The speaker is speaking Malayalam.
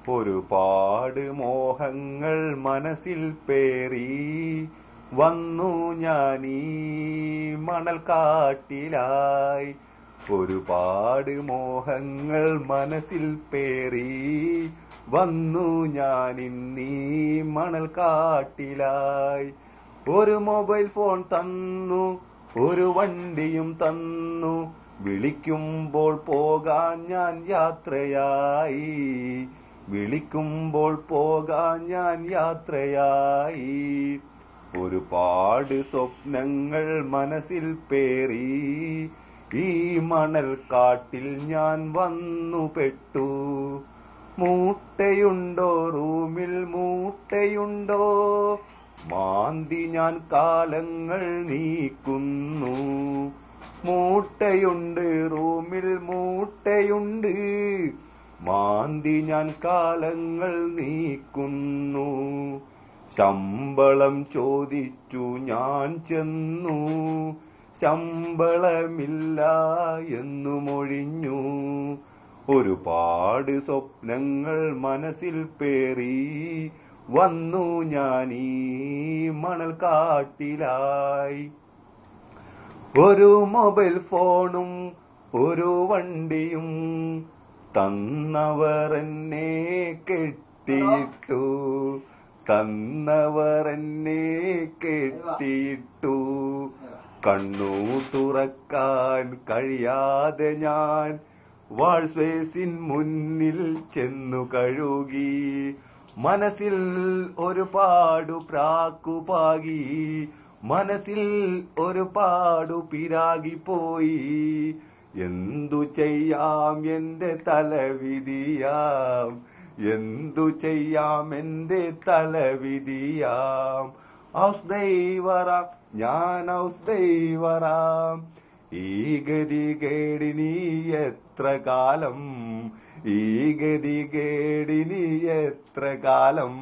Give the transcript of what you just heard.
ഒരുപാട് മോഹങ്ങൾ മനസ്സിൽ പേറി വന്നു ഞാനീ മണൽക്കാട്ടിലായി. ഒരുപാട് മോഹങ്ങൾ മനസ്സിൽ പേറി വന്നു ഞാനിന്നീ മണൽക്കാട്ടിലായി. ഒരു മൊബൈൽ ഫോൺ തന്നു, ഒരു വണ്ടിയും തന്നു, വിളിക്കുമ്പോൾ പോകാൻ ഞാൻ യാത്രയായി. വിളിക്കുമ്പോൾ പോകാൻ ഞാൻ യാത്രയായി. ഒരുപാട് സ്വപ്നങ്ങൾ മനസ്സിൽ പേറി ഈ മണൽക്കാട്ടിൽ ഞാൻ വന്നു പെട്ടു. മൂട്ടയുണ്ടോ റൂമിൽ മൂട്ടയുണ്ടോ, മാന്തി ഞാൻ കാലങ്ങൾ നീക്കുന്നു. മൂട്ടയുണ്ട് റൂമിൽ മൂട്ടയുണ്ട്, മാന്തി ഞാൻ കാലങ്ങൾ നീക്കുന്നു. ശമ്പളം ചോദിച്ചു ഞാൻ ചെന്നു, ശമ്പളമില്ല എന്നു മൊഴിഞ്ഞു. ഒരുപാട് സ്വപ്നങ്ങൾ മനസ്സിൽ പേറി വന്നു ഞാനീ മണൽക്കാട്ടിലായി. ഒരു മൊബൈൽ ഫോണും ഒരു വണ്ടിയും തന്നവർ എന്നെ കെട്ടിയിട്ടു. തന്നവർ എന്നെ കെട്ടിയിട്ടു. കണ്ണു തുറക്കാൻ കഴിയാതെ ഞാൻ വാൾസ്പേസിൻ മുന്നിൽ ചെന്നു കഴുകി. മനസ്സിൽ ഒരുപാടു പ്രാക്കുപാകി, മനസ്സിൽ ഒരുപാടു പിരാകിപ്പോയി. എന്തു ചെയ്യാം എന്റെ തലവിധിയാം, എന്തു ചെയ്യാം എന്റെ തലവിധിയാം. ഹൗസ് ഡ്രൈവറാം ഞാൻ, ഹൗസ് ഡ്രൈവറാം. ഈ ഗതികേടിനി എത്ര കാലം, ഈ ഗതികേടിനി എത്ര കാലം.